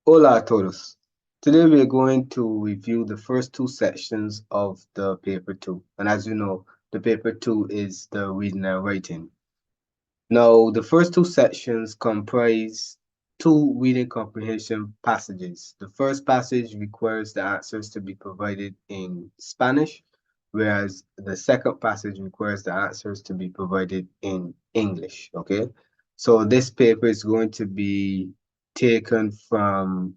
Hola a todos. Today we're going to review the first two sections of the paper two. And as you know, the paper two is the reading and writing. Now, the first two sections comprise two reading comprehension passages. The first passage requires the answers to be provided in Spanish, whereas the second passage requires the answers to be provided in English, okay? So this paper is going to be taken from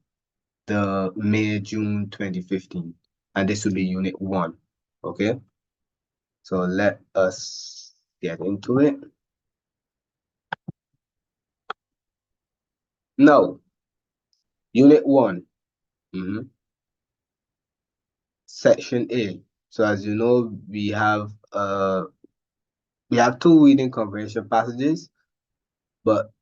the May-June 2015, and this will be Unit 1, okay? So let us get into it. Now, Unit 1, Section A. So as you know, we have two reading comprehension passages, but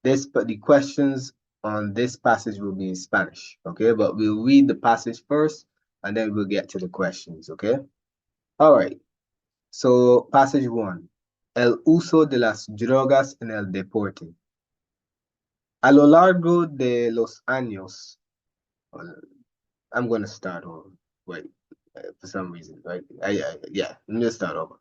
the questions on this passage will be in Spanish, okay? But we'll read the passage first, and then we'll get to the questions, okay? All right. So passage 1. El uso de las drogas en el deporte. A lo largo de los años, I'm going to start over. Wait, for some reason, right? Yeah, let me start over.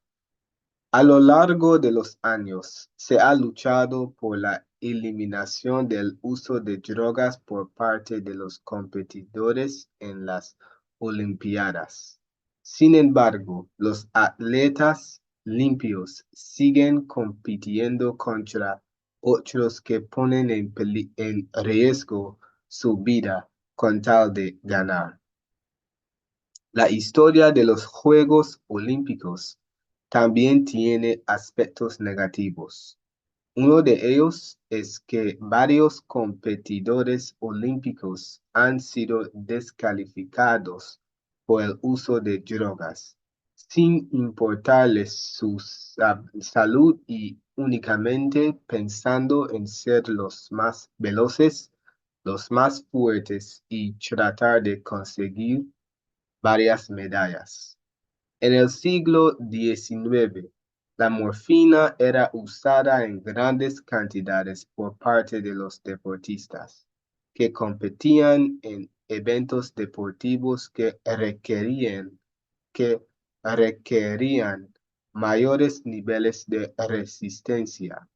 A lo largo de los años, se ha luchado por la eliminación del uso de drogas por parte de los competidores en las Olimpiadas. Sin embargo, los atletas limpios siguen compitiendo contra otros que ponen en riesgo su vida con tal de ganar. La historia de los Juegos Olímpicos también tiene aspectos negativos. Uno de ellos es que varios competidores olímpicos han sido descalificados por el uso de drogas, sin importarles su salud y únicamente pensando en ser los más veloces, los más fuertes y tratar de conseguir varias medallas. En el siglo XIX, la morfina era usada en grandes cantidades por parte de los deportistas que competían en eventos deportivos que requerían mayores niveles de resistencia.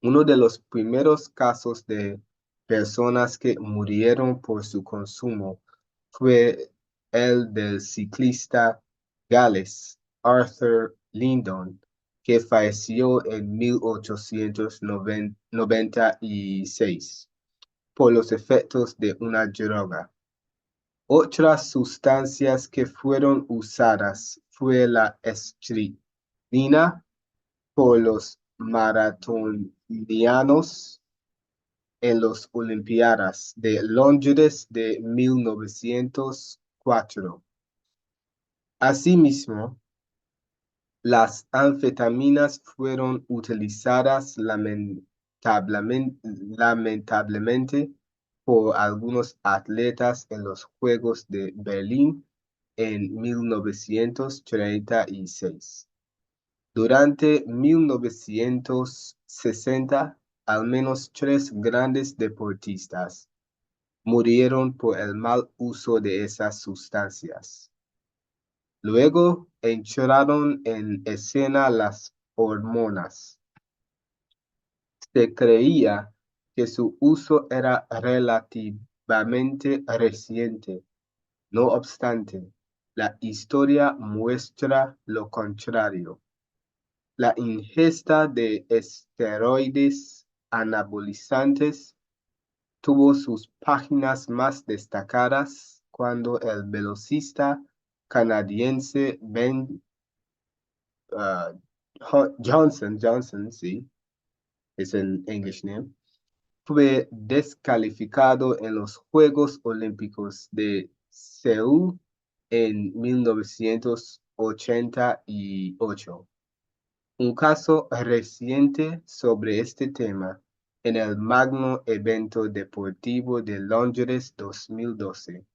Uno de los primeros casos de personas que murieron por su consumo fue el del ciclista galés Arthur Lyndon, que falleció en 1896 por los efectos de una droga. Otras sustancias que fueron usadas fue la estricnina por los maratonianos en las Olimpiadas de Londres de 1904. Asimismo, las anfetaminas fueron utilizadas lamentablemente por algunos atletas en los Juegos de Berlín en 1936. Durante 1960, al menos 3 grandes deportistas murieron por el mal uso de esas sustancias. Luego entraron en escena las hormonas. Se creía que su uso era relativamente reciente. No obstante, la historia muestra lo contrario. La ingesta de esteroides anabolizantes tuvo sus páginas más destacadas cuando el velocista canadiense Ben Johnson, sí, es el English name, fue descalificado en los Juegos Olímpicos de Seúl en 1988. Un caso reciente sobre este tema en el magno evento deportivo de Londres 2012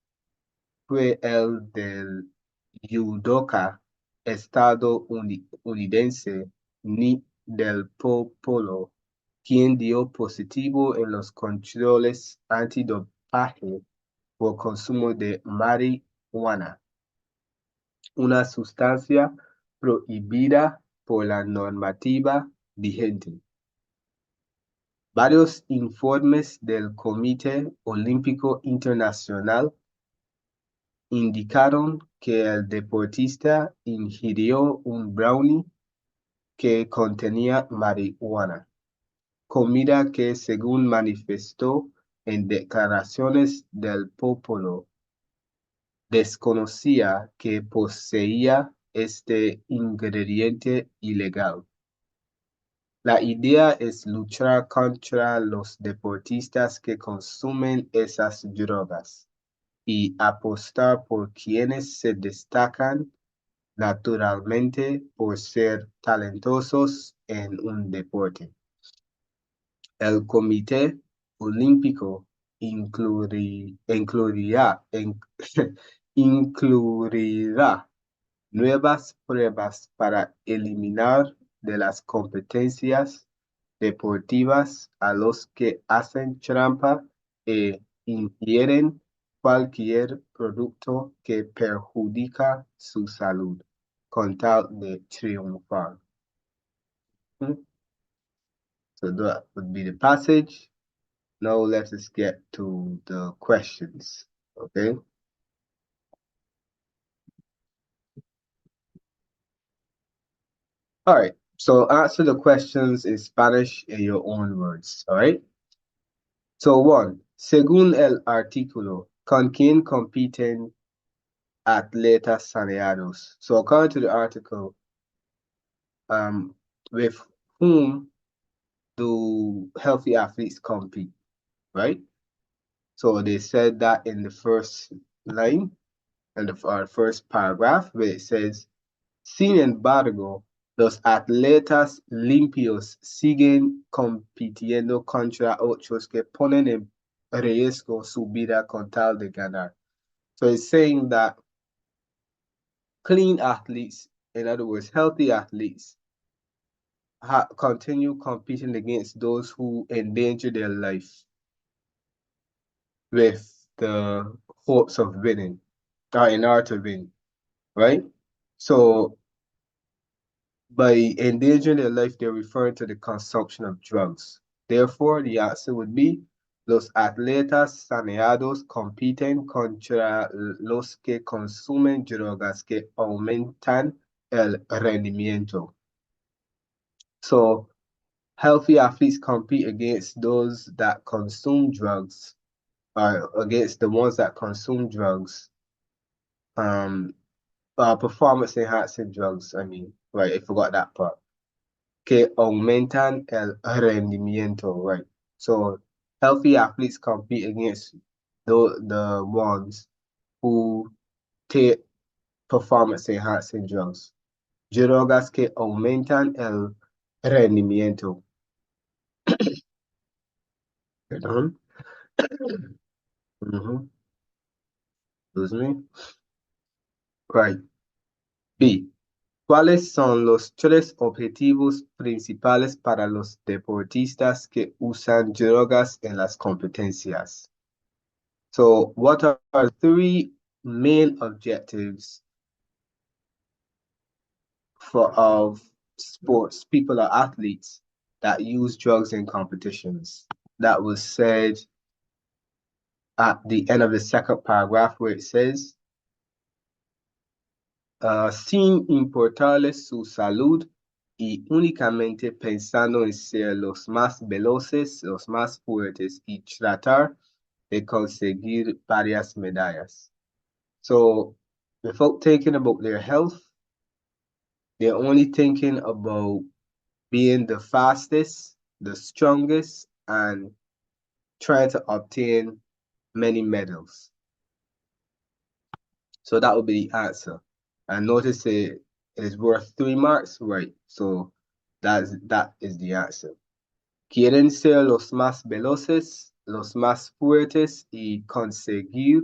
fue el del judoka estadounidense Nick del Popolo, quien dio positivo en los controles antidopaje por consumo de marihuana, una sustancia prohibida por la normativa vigente. Varios informes del Comité Olímpico Internacional indicaron que el deportista ingirió un brownie que contenía marihuana, comida que, según manifestó en declaraciones del Popolo, desconocía que poseía este ingrediente ilegal. La idea es luchar contra los deportistas que consumen esas drogas y apostar por quienes se destacan naturalmente por ser talentosos en un deporte. El Comité Olímpico incluirá nuevas pruebas para eliminar de las competencias deportivas a los que hacen trampa e ingieren cualquier producto que perjudica su salud, con tal de triunfar. So that would be the passage. Now let us get to the questions, okay? All right, so answer the questions in Spanish in your own words, all right? So one, según el artículo, ¿con quién compiten atletas saneados? So according to the article, with whom do healthy athletes compete, right? So they said that in the first line and our first paragraph where it says, sin embargo, los atletas limpios siguen compitiendo contra otros que ponen en riesgo su vida con tal de ganar. So it's saying that clean athletes, in other words, healthy athletes, continue competing against those who endanger their life with the hopes of winning, or in order to win, right? So by endangering their life, they're referring to the consumption of drugs. Therefore, the answer would be los atletas saneados compiten contra los que consumen drogas que aumentan el rendimiento. So, healthy athletes compete against those that consume drugs, or against the ones that consume drugs, performance enhancing drugs, I mean, right, I forgot that part. Que aumentan el rendimiento, right? So healthy athletes compete against the ones who take performance enhancing drugs. Drogas que aumentan el rendimiento. Perdón. Excuse me. Right. B. ¿Cuáles son los tres objetivos principales para los deportistas que usan drogas en las competencias? So, what are three main objectives of sports people or athletes that use drugs in competitions? That was said at the end of the second paragraph where it says, sin importarles su salud y únicamente pensando en ser los más veloces, los más fuertes y tratar de conseguir varias medallas. So, without thinking about their health, they're only thinking about being the fastest, the strongest, and trying to obtain many medals. So that would be the answer. And notice it is worth 3 marks, right? So that is the answer. Quieren ser los más veloces, los más fuertes y conseguir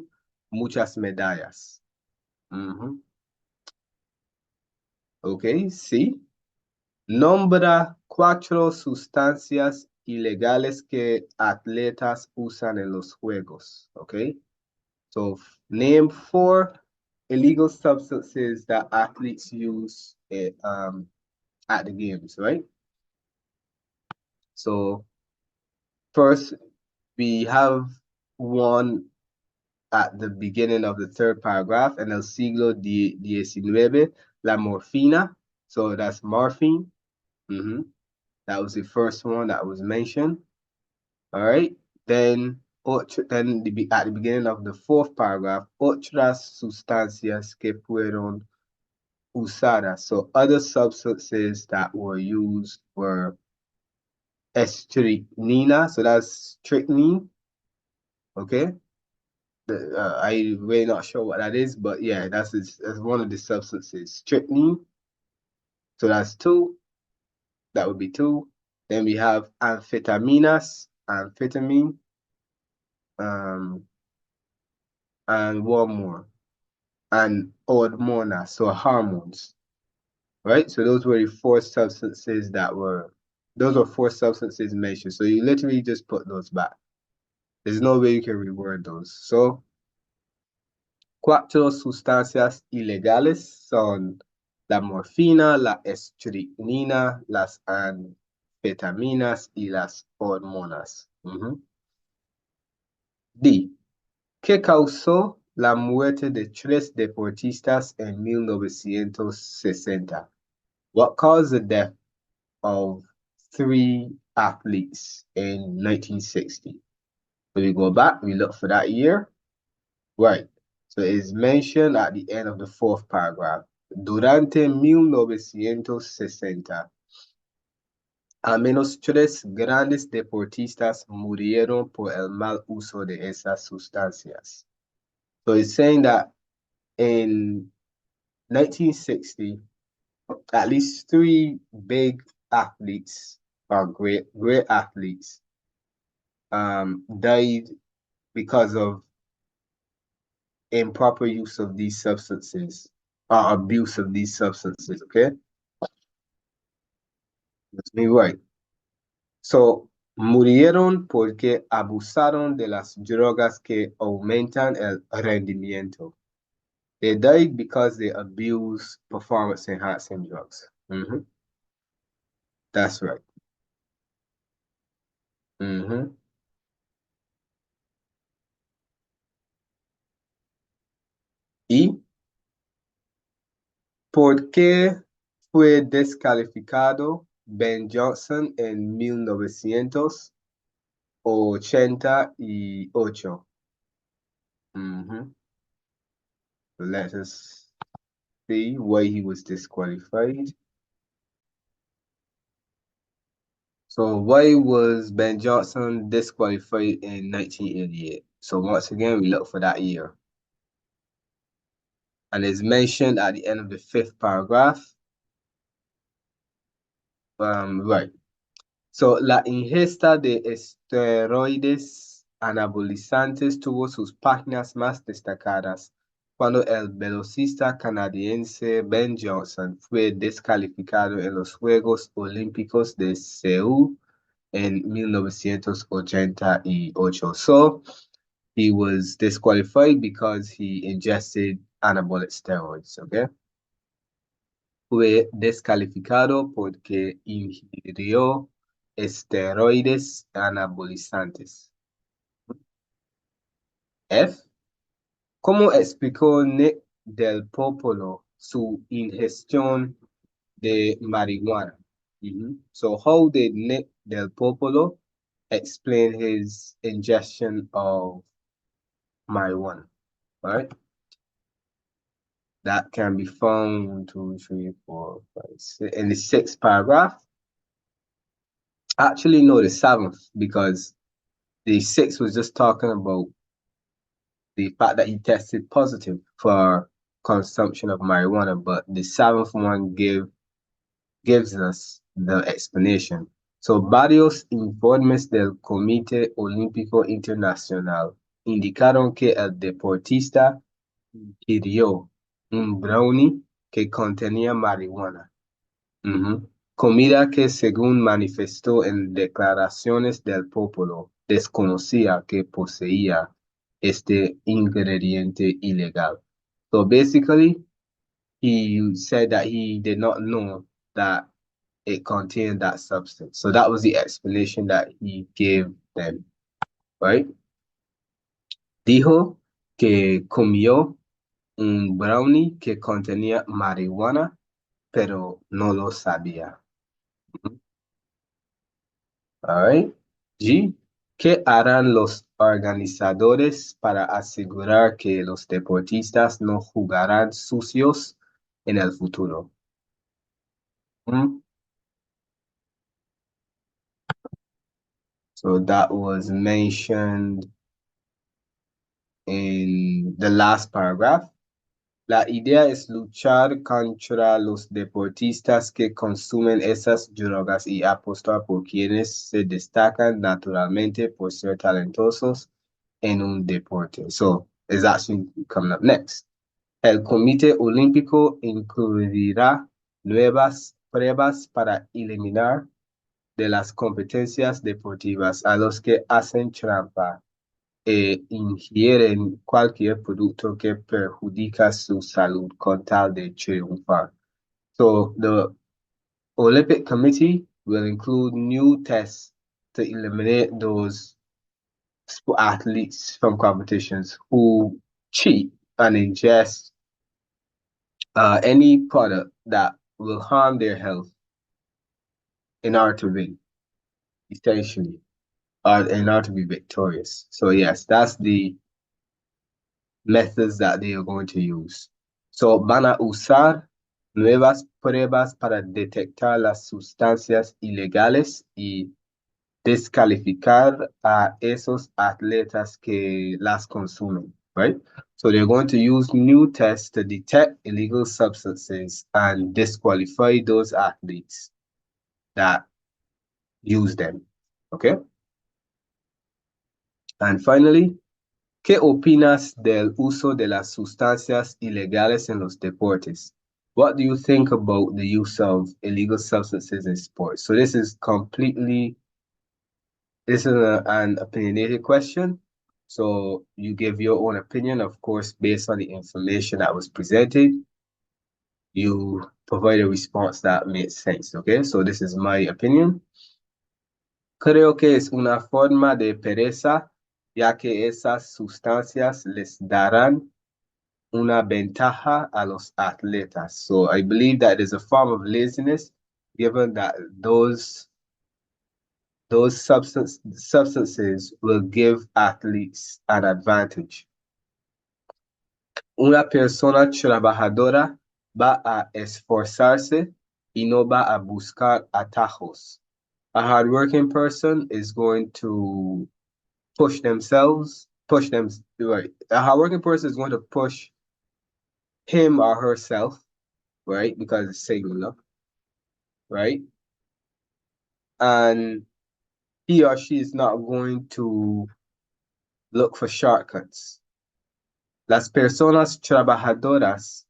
muchas medallas. Ok, sí. Nombra 4 sustancias ilegales que atletas usan en los juegos. Okay. So name 4 illegal substances that athletes use at the games, right? So first, we have one at the beginning of the third paragraph, en el siglo XIX, la morfina. So that's morphine. That was the first one that was mentioned. All right. Then, at the beginning of the fourth paragraph, otras sustancias que fueron usadas. So other substances that were used were strychnina. So that's strychnine. Okay. I really not sure what that is, but yeah, that's one of the substances. Strychnine. So that's 2. That would be 2. Then we have amphetaminas, amphetamine, and one more, and hormonas, so hormones, right? So those were the 4 substances those are 4 substances mentioned. So you literally just put those back. There's no way you can reword those. So, 4 sustancias ilegales son la morfina, la estrychnina, las anfetaminas y las hormonas. D. ¿Qué causó la muerte de 3 deportistas en 1960? What caused the death of 3 athletes in 1960? So we go back, we look for that year. Right. So it's mentioned at the end of the 4th paragraph. Durante 1960, al menos 3 grandes deportistas murieron por el mal uso de esas sustancias. So it's saying that in 1960, at least 3 big athletes, or great athletes, died because of improper use of these substances or abuse of these substances. Okay, let's be right. So murieron porque abusaron de las drogas que aumentan el rendimiento. They died because they abuse performance enhancing drugs. That's right. Y ¿por qué fue descalificado Ben Johnson en 1988? Let us see why he was disqualified. So why was Ben Johnson disqualified in 1988? So once again, we look for that year. And it's mentioned at the end of the 5th paragraph. Right. So la ingesta de esteroides anabolizantes tuvo sus páginas más destacadas cuando el velocista canadiense Ben Johnson fue descalificado en los Juegos Olímpicos de Seúl en 1988. So he was disqualified because he ingested anabolic steroids, okay? Fue descalificado porque ingirió esteroides anabolizantes. F. ¿Cómo explicó Nick del Popolo su ingestión de marihuana? So how did Nick del Popolo explain his ingestion of marijuana? All right. That can be found 1, 2, 3, 4, 5, 6, in the 6th paragraph. Actually, no, the 7th, because the 6th was just talking about the fact that he tested positive for consumption of marijuana, but the 7th one gives us the explanation. So, varios informes del Comité Olímpico Internacional indicaron que el deportista ingirió un brownie que contenía marihuana. comida que según manifestó en declaraciones del pueblo, desconocía que poseía este ingrediente ilegal. So basically, he said that he did not know that it contained that substance. So that was the explanation that he gave them, right? Dijo que comió un brownie que contenía marihuana, pero no lo sabía. All right. G. ¿Qué harán los organizadores para asegurar que los deportistas no jugarán sucios en el futuro? Mm. So that was mentioned in the last paragraph. La idea es luchar contra los deportistas que consumen esas drogas y apostar por quienes se destacan naturalmente por ser talentosos en un deporte. So, it's actually coming up next. El Comité Olímpico incluirá nuevas pruebas para eliminar de las competencias deportivas a los que hacen trampa e ingieren cualquier producto que perjudica su salud con tal de triunfar. So the Olympic Committee will include new tests to eliminate those athletes from competitions who cheat and ingest any product that will harm their health in order to win, essentially, or in order to be victorious. So yes, that's the methods that they are going to use. So van a usar nuevas pruebas para detectar las sustancias ilegales y descalificar a esos atletas que las consumen, right? So they're going to use new tests to detect illegal substances and disqualify those athletes that use them, okay? And finally, ¿qué opinas del uso de las sustancias ilegales en los deportes? What do you think about the use of illegal substances in sports? So this is an opinionated question. So you give your own opinion, of course, based on the information that was presented. You provide a response that makes sense, okay? So this is my opinion. Creo que es una forma de pereza, ya que esas sustancias les darán una ventaja a los atletas. So I believe that is a form of laziness, given that those substances will give athletes an advantage. Una persona trabajadora va a esforzarse y no va a buscar atajos. A hardworking person is going to push themselves, right. A hardworking person is going to push him or herself, right? Because it's singular, right? And he or she is not going to look for shortcuts. Las personas trabajadoras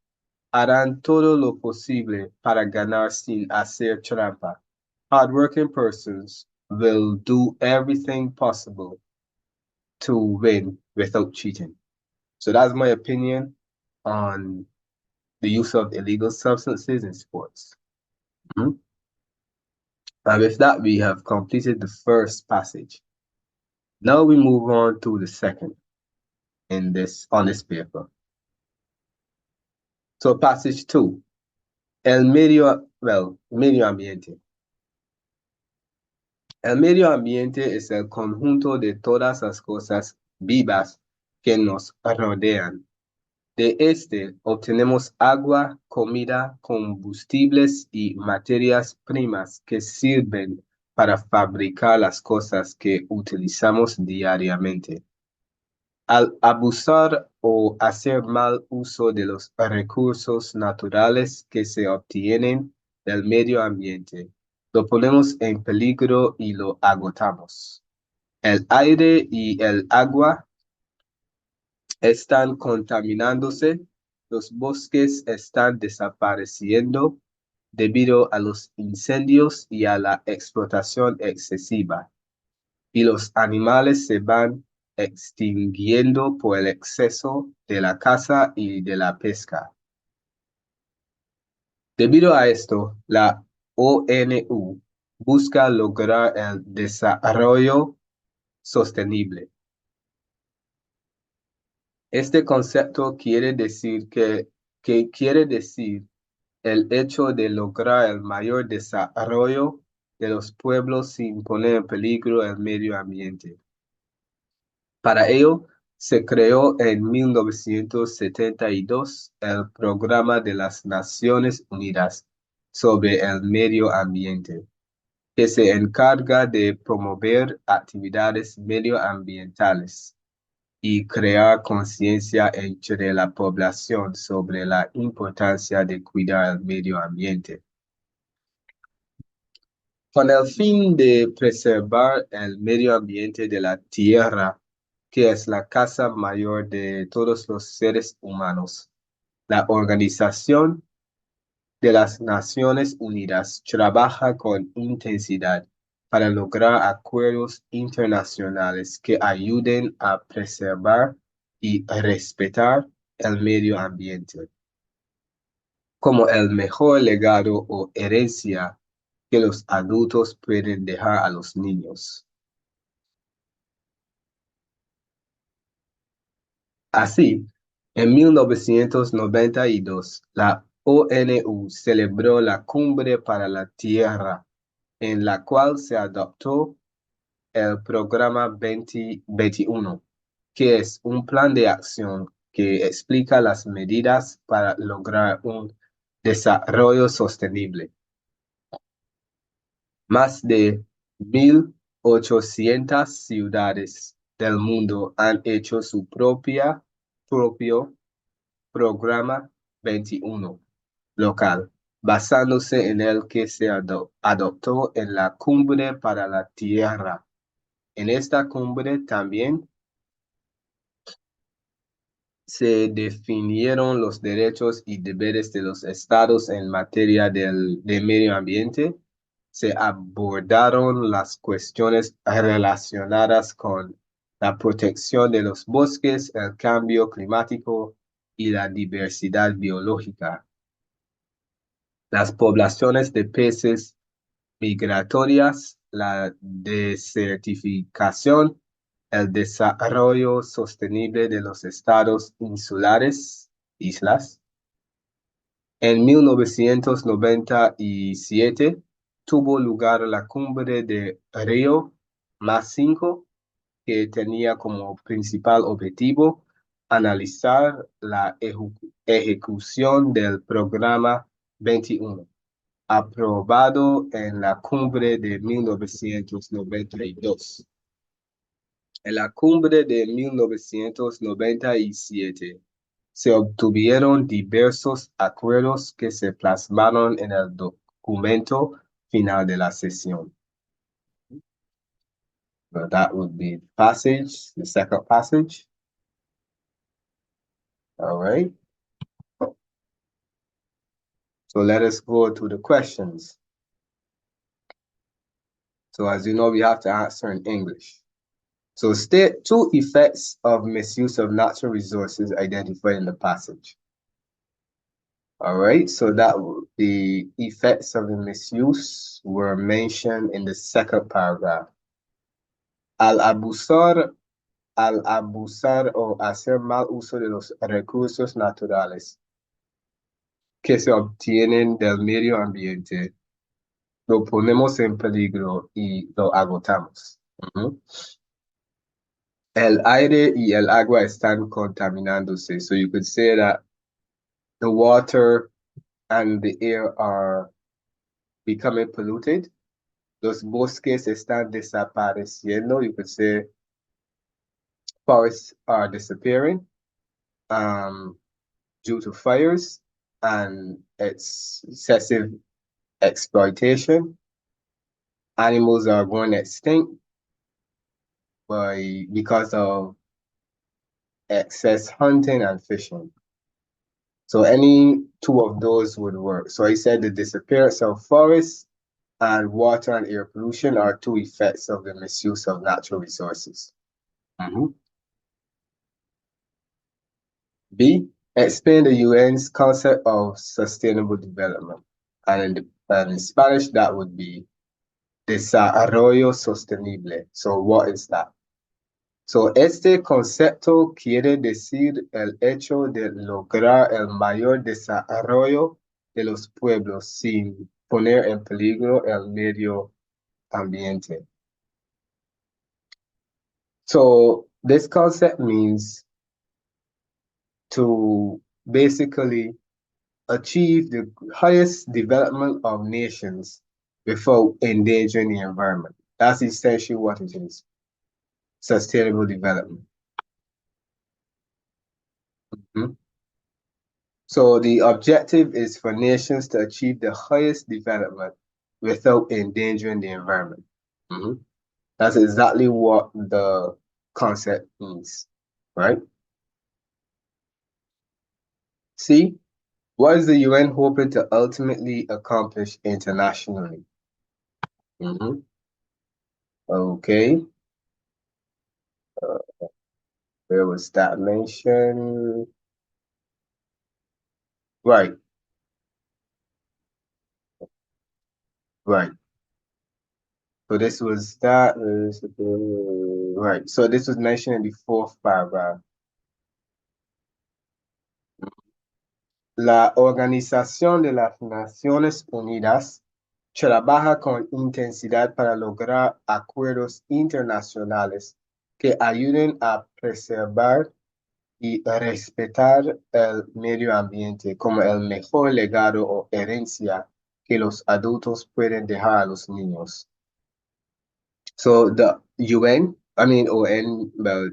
harán todo lo posible para ganar sin hacer trampa. Hardworking persons will do everything possible to win without cheating. So that's my opinion on the use of illegal substances in sports. Mhm. And with that, we have completed the first passage. Now we move on to the second on this paper. So passage 2, medio ambiente. El medio ambiente es el conjunto de todas las cosas vivas que nos rodean. De este obtenemos agua, comida, combustibles y materias primas que sirven para fabricar las cosas que utilizamos diariamente. Al abusar o hacer mal uso de los recursos naturales que se obtienen del medio ambiente, lo ponemos en peligro y lo agotamos. El aire y el agua están contaminándose, los bosques están desapareciendo debido a los incendios y a la explotación excesiva, y los animales se van extinguiendo por el exceso de la caza y de la pesca. Debido a esto, la ONU busca lograr el desarrollo sostenible. Este concepto quiere decir que quiere decir el hecho de lograr el mayor desarrollo de los pueblos sin poner en peligro el medio ambiente. Para ello, se creó en 1972 el Programa de las Naciones Unidas sobre el Medio Ambiente, que se encarga de promover actividades medioambientales y crear conciencia entre la población sobre la importancia de cuidar el medio ambiente. Con el fin de preservar el medio ambiente de la Tierra, que es la casa mayor de todos los seres humanos, la Organización de las Naciones Unidas trabaja con intensidad para lograr acuerdos internacionales que ayuden a preservar y respetar el medio ambiente como el mejor legado o herencia que los adultos pueden dejar a los niños. Así, en 1992, la ONU celebró la Cumbre para la Tierra, en la cual se adoptó el Programa 2021, que es un plan de acción que explica las medidas para lograr un desarrollo sostenible. Más de 1.800 ciudades del mundo han hecho su propio programa 21 local, basándose en el que se adoptó en la Cumbre para la Tierra. En esta cumbre también se definieron los derechos y deberes de los estados en materia de medio ambiente. Se abordaron las cuestiones relacionadas con la protección de los bosques, el cambio climático y la diversidad biológica. Las poblaciones de peces migratorias, la desertificación, el desarrollo sostenible de los estados insulares, islas. En 1997 tuvo lugar la cumbre de Río +5, que tenía como principal objetivo analizar la ejecución del programa 21, aprobado en la cumbre de 1992. En la cumbre de 1997 se obtuvieron diversos acuerdos que se plasmaron en el documento final de la sesión. So that would be the second passage. All right. So let us go to the questions. So as you know, we have to answer in English. So state two effects of misuse of natural resources identified in the passage. All right, so the effects of the misuse were mentioned in the second paragraph. Al-abusar o hacer mal uso de los recursos naturales que se obtienen del medio ambiente, lo ponemos en peligro y lo agotamos. El aire y el agua están contaminándose. So you could say that the water and the air are becoming polluted. Los bosques están desapareciendo. You could say forests are disappearing due to fires and excessive exploitation. Animals are going extinct because of excess hunting and fishing. So any two of those would work. So he said the disappearance of forests and water and air pollution are two effects of the misuse of natural resources. Mhm. B, explain the UN's concept of sustainable development. And in Spanish, that would be desarrollo sostenible. So what is that? So este concepto quiere decir el hecho de lograr el mayor desarrollo de los pueblos sin poner en peligro el medio ambiente. So this concept means to basically achieve the highest development of nations without endangering the environment. That's essentially what it is. Sustainable development. Mhm. So the objective is for nations to achieve the highest development without endangering the environment. Mhm. That's exactly what the concept means, right? C, what is the UN hoping to ultimately accomplish internationally? Mhm. Okay, where was that mentioned? Right, right. So this was that. Right. So this was mentioned in the fourth paragraph. La Organización de las Naciones Unidas trabaja con intensidad para lograr acuerdos internacionales que ayuden a preservar y respetar el medio ambiente como el mejor legado o herencia que los adultos pueden dejar a los niños. So the UN, I mean ON, well,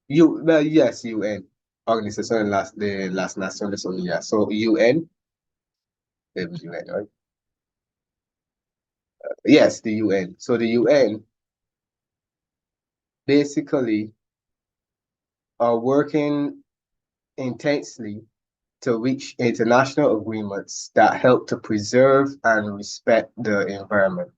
yes, UN, de las Naciones Unidas. So UN, it was UN, right? Yes, the UN. So the UN basically are working intensely to reach international agreements that help to preserve and respect the environment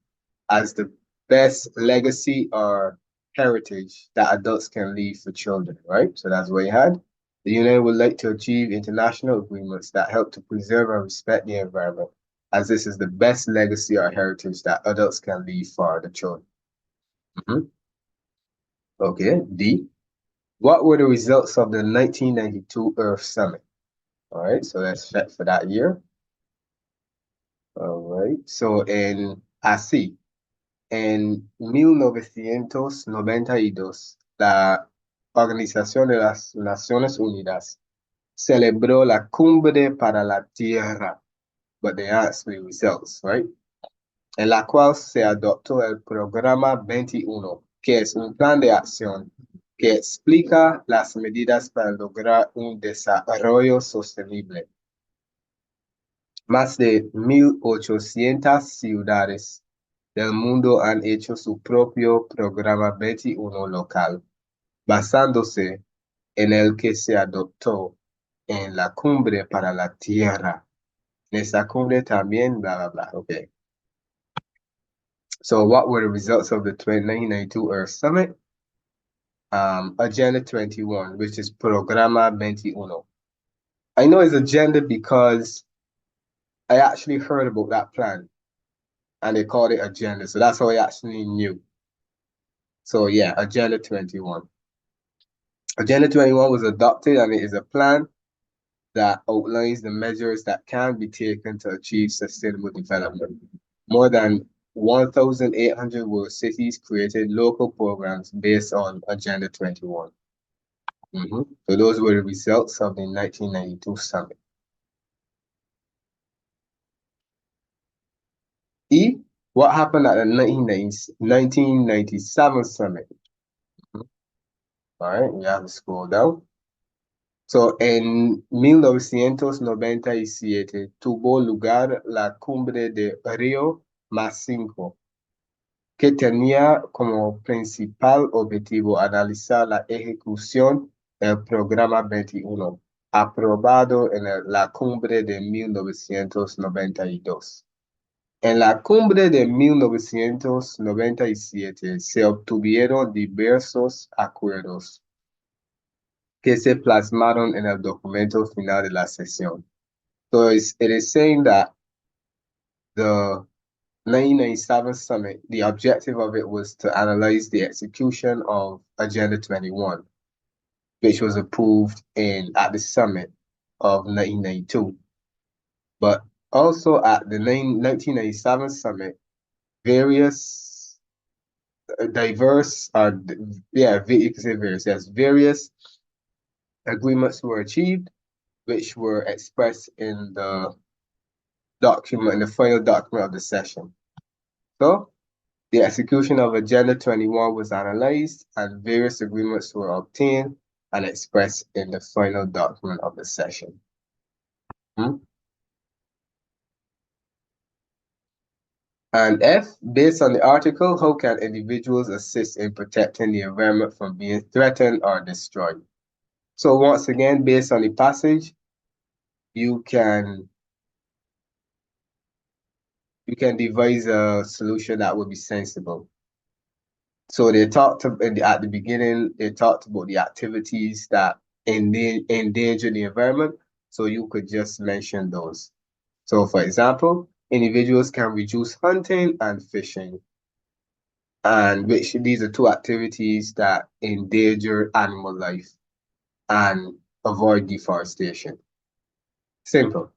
as the best legacy or heritage that adults can leave for children, right? So that's what you had. The UN would like to achieve international agreements that help to preserve and respect the environment, as this is the best legacy or heritage that adults can leave for the children. Mhm. Okay, D. What were the results of the 1992 Earth Summit? All right, so let's check for that year. All right, so así, en 1992, la Organización de las Naciones Unidas celebró la Cumbre para la Tierra, but they actually results, right? En la cual se adoptó el Programa 21, que es un plan de acción que explica las medidas para lograr un desarrollo sostenible. Más de 1,800 ciudades del mundo han hecho su propio programa 21 local, basándose en el que se adoptó en la Cumbre para la Tierra. En esa cumbre también, bla, bla, bla. Okay. So what were the results of the 1992 Earth Summit? Agenda 21, which is Programa 21. I know it's agenda because I actually heard about that plan and they called it agenda. So that's how I actually knew. So yeah, Agenda 21. Agenda 21 was adopted and it is a plan that outlines the measures that can be taken to achieve sustainable development. More than 1,800 world cities created local programs based on Agenda 21. So those were the results of the 1992 summit. E, what happened at the 1997 summit? All right, we have to scroll down. So, en 1997 tuvo lugar la cumbre de Río +5, que tenía como principal objetivo analizar la ejecución del programa 21. aprobado en la cumbre de 1992. En la cumbre de 1997 se obtuvieron diversos acuerdos que se plasmaron en el documento final de la sesión. So it is saying that the 1997 summit, the objective of it was to analyze the execution of Agenda 21, which was approved at the summit of 1992. But also at the 1997 summit, various diverse, you can say various, yes, various agreements were achieved, which were expressed in the document, in the final document of the session. So the execution of Agenda 21 was analyzed and various agreements were obtained and expressed in the final document of the session. And F, based on the article, how can individuals assist in protecting the environment from being threatened or destroyed? So once again, based on the passage, you can devise a solution that would be sensible. So they talked at the beginning, they talked about the activities that endanger the environment. So you could just mention those. So for example, individuals can reduce hunting and fishing, and which these are two activities that endanger animal life and avoid deforestation. Simple.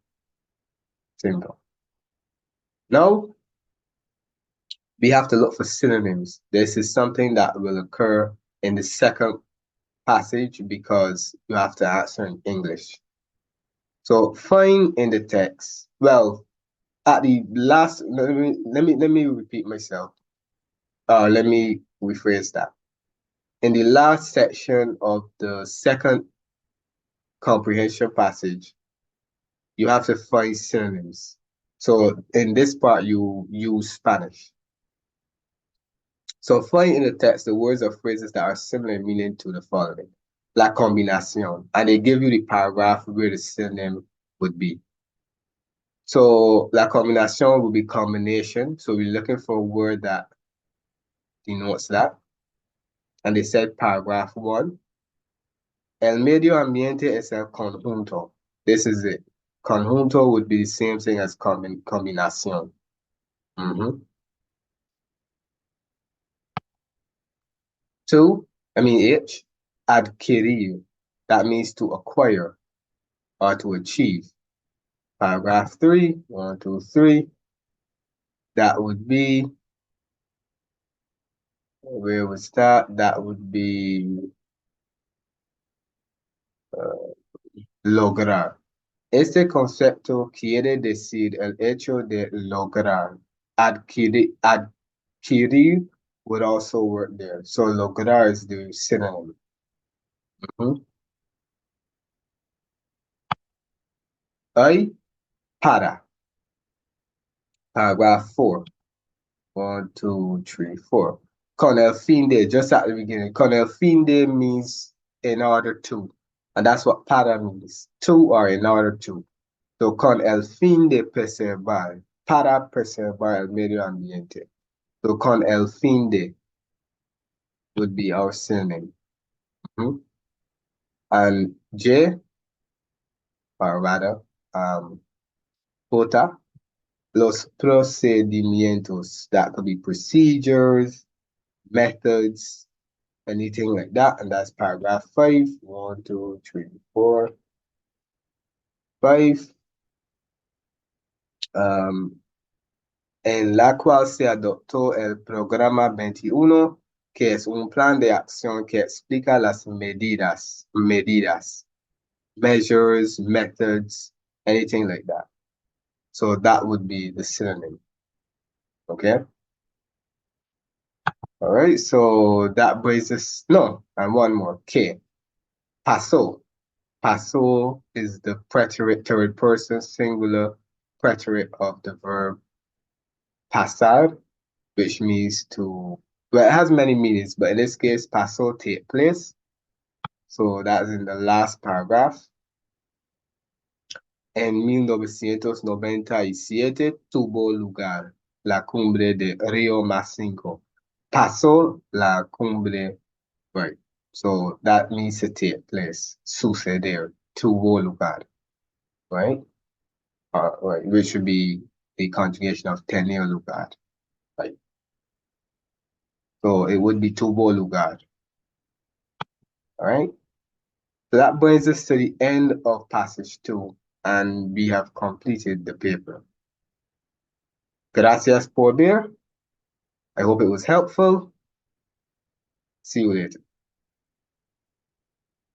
Simple. Now, we have to look for synonyms. This is something that will occur in the second passage because you have to answer in English. So find in the text. Well, at the last, let me repeat myself. Let me rephrase that. In the last section of the second comprehension passage, you have to find synonyms. So in this part, you use Spanish. So find in the text the words or phrases that are similar in meaning to the following. La combinación. And they give you the paragraph where the synonym would be. So la combinación will be combination. So we're looking for a word that denotes that. And they said paragraph 1. El medio ambiente es el conjunto. This is it. Conjunto would be the same thing as combinación. H, adquirir. That means to acquire or to achieve. Paragraph 3, 1, 2, 3. That would be, where was that? That would be lograr. Este concepto quiere decir el hecho de lograr. Adquirir would also work there. So lograr is the synonym. I, para. Paragraph 4. 1, 2, 3, 4. Con el fin de, just at the beginning. Con el fin de means in order to. And that's what para means. To or in order to. So con el fin de preservar. Para preservar el medio ambiente. So con el fin de would be our synonym. And J, or rather, J, los procedimientos. That could be procedures, methods, anything like that. And that's paragraph 5. 1, 2, 3, 4, 5. En la cual se adoptó el programa 21, que es un plan de acción que explica las medidas, measures, methods, anything like that. So that would be the synonym. Okay. All right. So that brings us, no, and one more. K. Pasó. Pasó is the preterite third person singular preterite of the verb pasar, which means to, well, it has many meanings, but in this case, pasó, take place. So that's in the last paragraph. En 1997 tuvo lugar la cumbre de Río más 5. Pasó la cumbre, right? So that means to take place, suceder, tuvo lugar, right? Right, which should be the conjugation of tener lugar, right? So it would be tuvo lugar, all right? So that brings us to the end of passage 2, and we have completed the paper. Gracias por ver. I hope it was helpful. See you later.